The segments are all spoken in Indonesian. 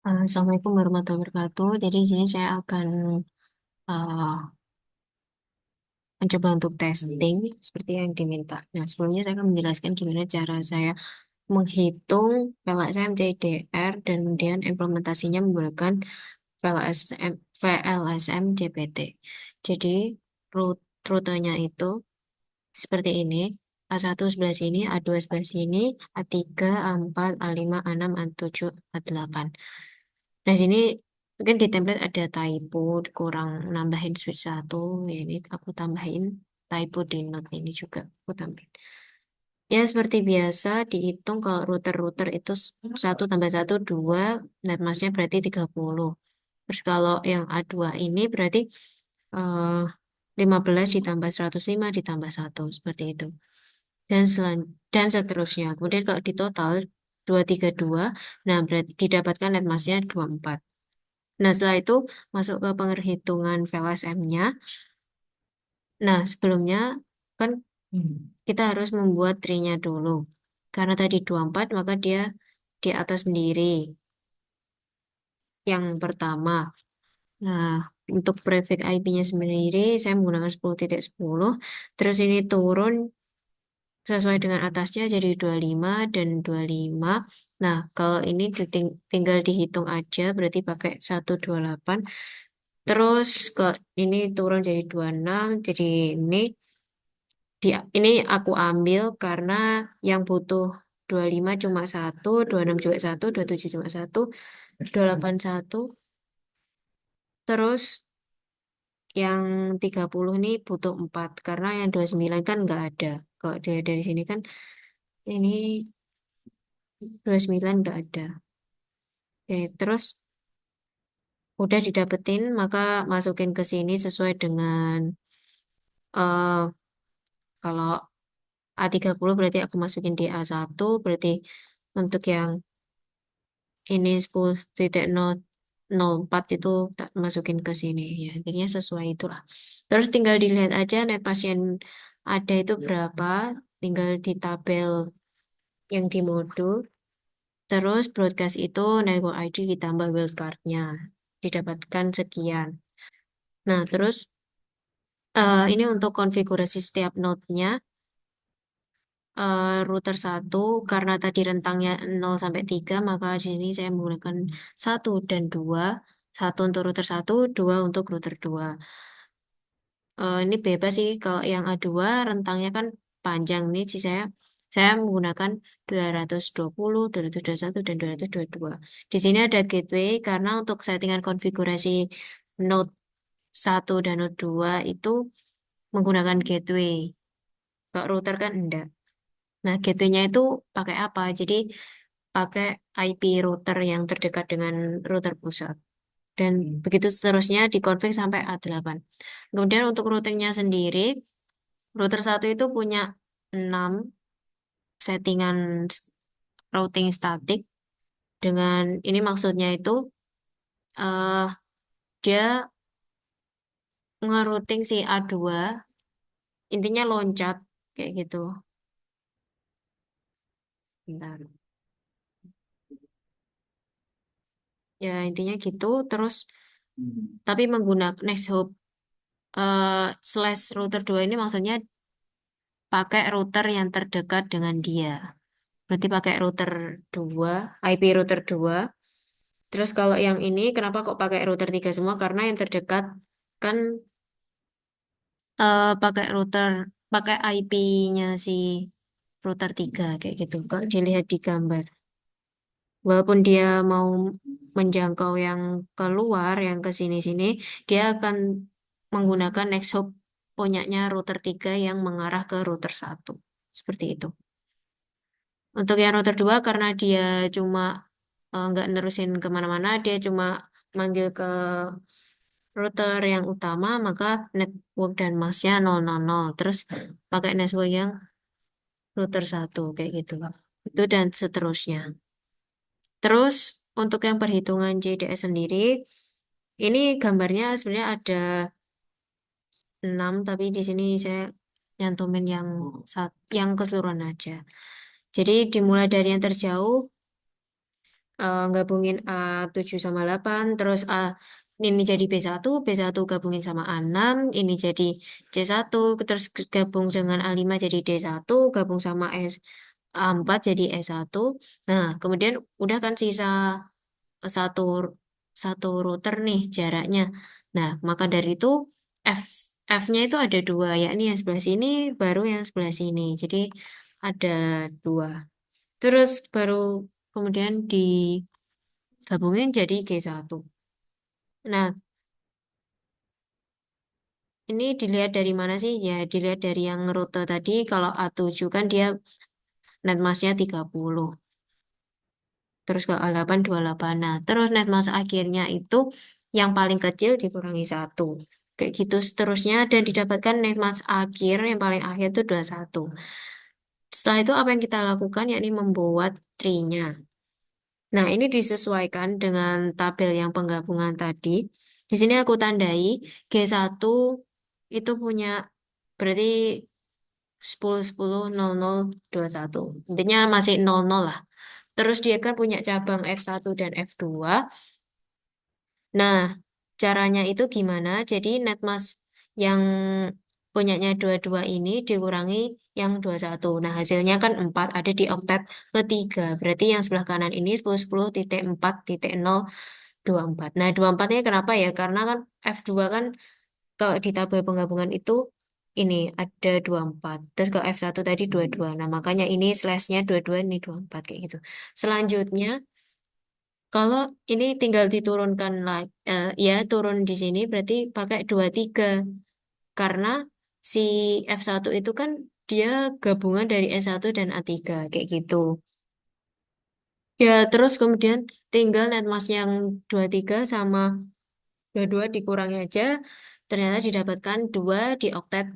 Assalamualaikum warahmatullahi wabarakatuh. Jadi di sini saya akan mencoba untuk testing seperti yang diminta. Nah, sebelumnya saya akan menjelaskan gimana cara saya menghitung VLSM CDR dan kemudian implementasinya menggunakan VLSM JPT. Jadi rutenya itu seperti ini. A1 sebelah sini, A2 sebelah sini, A3, A4, A5, A6, A7, A8. Nah, sini mungkin di template ada typo, kurang nambahin switch satu. Ya, ini aku tambahin typo di note ini juga. Aku tambahin. Ya, seperti biasa dihitung kalau router-router itu satu tambah satu 2, net massnya berarti 30. Terus kalau yang A2 ini berarti eh, 15 ditambah 105 ditambah satu seperti itu. Dan seterusnya. Kemudian kalau di total 232, nah berarti didapatkan net massnya 24. Nah, setelah itu masuk ke penghitungan VLSM-nya. Nah, sebelumnya kan kita harus membuat tree-nya dulu. Karena tadi 24, maka dia di atas sendiri. Yang pertama. Nah, untuk prefix IP-nya sendiri, saya menggunakan 10.10. Terus ini turun sesuai dengan atasnya jadi 25 dan 25. Nah, kalau ini tinggal dihitung aja, berarti pakai 128. Terus ke ini turun jadi 26, jadi ini ini aku ambil karena yang butuh 25 cuma satu, 26 juga satu, 27 cuma satu, 28 satu. Terus yang 30 nih butuh 4 karena yang 29 kan nggak ada. Kalau dari sini kan ini 29 nggak ada. Oke, terus udah didapetin maka masukin ke sini sesuai dengan eh kalau A30 berarti aku masukin di A1, berarti untuk yang ini 10.004 itu tak masukin ke sini ya. Intinya sesuai itulah. Terus tinggal dilihat aja net pasien ada itu berapa, tinggal di tabel yang di modul. Terus broadcast itu network ID ditambah wildcardnya, didapatkan sekian. Nah, terus ini untuk konfigurasi setiap node-nya. Router satu karena tadi rentangnya 0 sampai 3 maka di sini saya menggunakan satu dan dua, satu untuk router satu, dua untuk router dua. Ini bebas sih kalau yang A2 rentangnya kan panjang nih sih saya menggunakan 220, 221 dan 222. Di sini ada gateway karena untuk settingan konfigurasi node satu dan node 2 itu menggunakan gateway. Kalau router kan enggak. Nah, gateway-nya itu pakai apa? Jadi pakai IP router yang terdekat dengan router pusat. Dan begitu seterusnya dikonfig sampai A8. Kemudian untuk routingnya sendiri, router satu itu punya 6 settingan routing statik. Dengan ini maksudnya itu eh dia ngerouting si A2, intinya loncat kayak gitu. Bentar. Ya intinya gitu. Terus tapi menggunakan Nexthub slash router 2 ini maksudnya pakai router yang terdekat dengan dia. Berarti pakai router 2, IP router 2. Terus kalau yang ini kenapa kok pakai router 3 semua? Karena yang terdekat kan pakai IP-nya si router 3 kayak gitu. Kalau dilihat di gambar. Walaupun dia mau menjangkau yang keluar, yang ke sini-sini, dia akan menggunakan next hop punyanya router 3 yang mengarah ke router satu. Seperti itu. Untuk yang router 2 karena dia cuma nggak nerusin kemana-mana, dia cuma manggil ke router yang utama, maka network dan masknya 000. Terus pakai network yang router satu kayak gitu. Itu dan seterusnya. Terus untuk yang perhitungan JDS sendiri, ini gambarnya sebenarnya ada 6, tapi di sini saya nyantumin yang keseluruhan aja. Jadi dimulai dari yang terjauh gabungin A7 sama 8, terus ini jadi B1, B1 gabungin sama A6, ini jadi C1, terus gabung dengan A5 jadi D1, gabung sama A4 jadi E1. Nah, kemudian udah kan sisa satu satu router nih jaraknya. Nah, maka dari itu F F-nya itu ada dua, yakni yang sebelah sini baru yang sebelah sini. Jadi ada dua. Terus baru kemudian digabungin jadi G1. Nah, ini dilihat dari mana sih? Ya, dilihat dari yang rute tadi. Kalau A7 kan dia net massnya 30. Terus ke A8 28. Nah, terus net mass akhirnya itu yang paling kecil dikurangi satu. Kayak gitu seterusnya dan didapatkan net mass akhir yang paling akhir itu 21. Setelah itu apa yang kita lakukan yakni membuat tree-nya. Nah, ini disesuaikan dengan tabel yang penggabungan tadi. Di sini aku tandai G1 itu punya berarti 10 10 00 21. Intinya masih 00 lah. Terus dia kan punya cabang F1 dan F2. Nah, caranya itu gimana? Jadi netmas yang punyanya 22 ini dikurangi yang 21. Nah, hasilnya kan 4 ada di oktet ketiga. Berarti yang sebelah kanan ini 10 10.4.024. Nah, 24 ini kenapa ya? Karena kan F2 kan kalau di tabel penggabungan itu ini ada 24. Terus ke F1 tadi 22. Nah, makanya ini slashnya 22, ini 24 kayak gitu. Selanjutnya kalau ini tinggal diturunkan lagi, ya turun di sini berarti pakai 23 karena si F1 itu kan dia gabungan dari S1 dan A3 kayak gitu. Ya terus kemudian tinggal netmas yang 23 sama 22 dikurangi aja, ternyata didapatkan 2 di oktet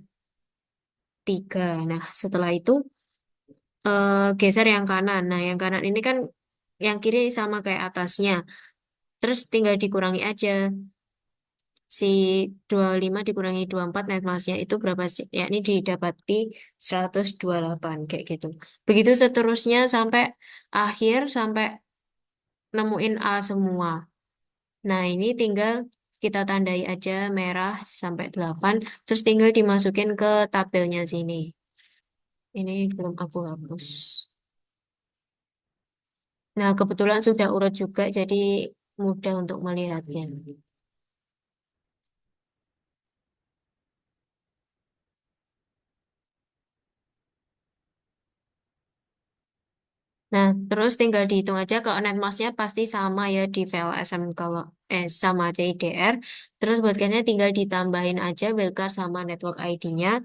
3. Nah setelah itu geser yang kanan. Nah yang kanan ini kan yang kiri sama kayak atasnya. Terus tinggal dikurangi aja. Si 25 dikurangi 24 net massnya itu berapa sih? Yakni didapati 128 kayak gitu. Begitu seterusnya sampai akhir sampai nemuin A semua. Nah, ini tinggal kita tandai aja merah sampai 8 terus tinggal dimasukin ke tabelnya sini. Ini belum aku hapus. Nah, kebetulan sudah urut juga jadi mudah untuk melihatnya. Nah, terus tinggal dihitung aja kalau net massnya pasti sama ya di VLSM kalau sama CIDR. Terus buatkannya tinggal ditambahin aja wildcard sama network ID-nya.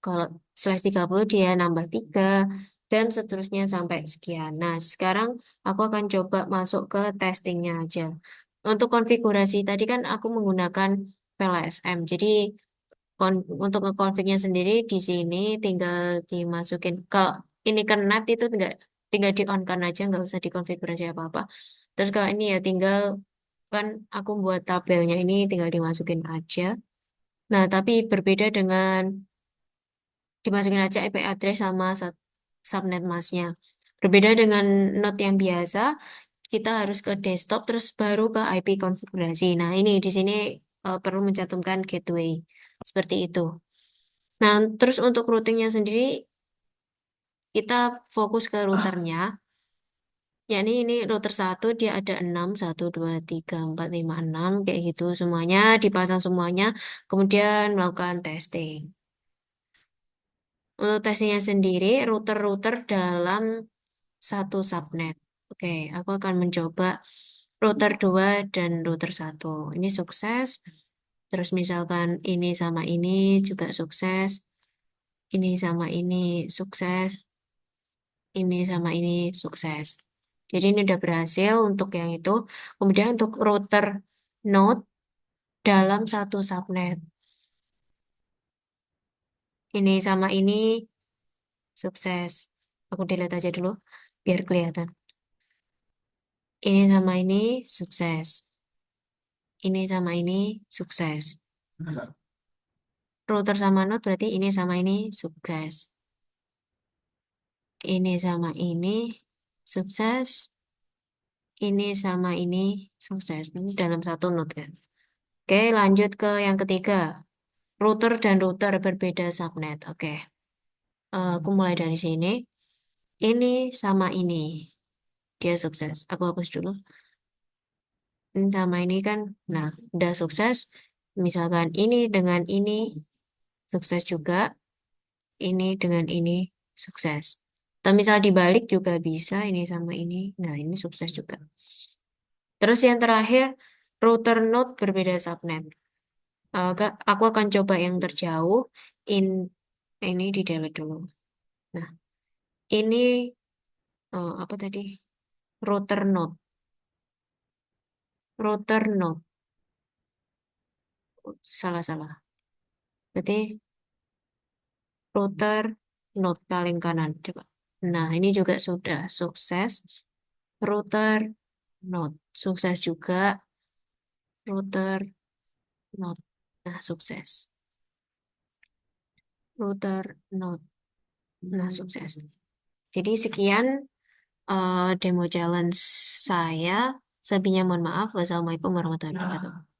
Kalau slash 30 dia nambah 3 dan seterusnya sampai sekian. Nah, sekarang aku akan coba masuk ke testingnya aja. Untuk konfigurasi tadi kan aku menggunakan VLSM. Jadi untuk ngeconfignya sendiri di sini tinggal dimasukin ke ini ke NAT itu tinggal di on kan aja nggak usah dikonfigurasi apa-apa. Terus kalau ini ya tinggal kan aku buat tabelnya ini tinggal dimasukin aja. Nah, tapi berbeda dengan dimasukin aja IP address sama subnet masknya. Berbeda dengan node yang biasa, kita harus ke desktop terus baru ke IP konfigurasi. Nah, ini di sini perlu mencantumkan gateway seperti itu. Nah, terus untuk routingnya sendiri, kita fokus ke routernya. Yakni ini router satu dia ada 6 1 2 3 4 5 6 kayak gitu. Semuanya dipasang semuanya, kemudian melakukan testing. Untuk testingnya sendiri, router-router dalam satu subnet. Oke, aku akan mencoba router 2 dan router satu. Ini sukses. Terus misalkan ini sama ini juga sukses. Ini sama ini sukses. Ini sama ini sukses. Jadi ini udah berhasil untuk yang itu. Kemudian untuk router node dalam satu subnet. Ini sama ini sukses. Aku delete aja dulu biar kelihatan. Ini sama ini sukses. Ini sama ini sukses. Router sama node berarti ini sama ini sukses. Ini sama ini sukses. ini sama ini sukses. Ini dalam satu node kan. Oke, lanjut ke yang ketiga. Router dan router berbeda subnet. Oke, aku mulai dari sini. Ini sama ini. Dia sukses. Aku hapus dulu. Ini sama ini kan. Nah, udah sukses. Misalkan ini dengan ini sukses juga. Ini dengan ini sukses. Atau misal dibalik juga bisa. Ini sama ini. Nah, ini sukses juga. Terus yang terakhir, router node berbeda subnet. Aku akan coba yang terjauh. In, ini di delete dulu. Nah, ini apa tadi? Router node. Router node. Salah-salah. Berarti router node paling kanan. Coba. Nah, ini juga sudah sukses. Router node. Sukses juga. Router node. Nah, sukses. Router node. Nah, sukses. Jadi sekian demo challenge saya. Sebelumnya mohon maaf. Wassalamualaikum warahmatullahi wabarakatuh.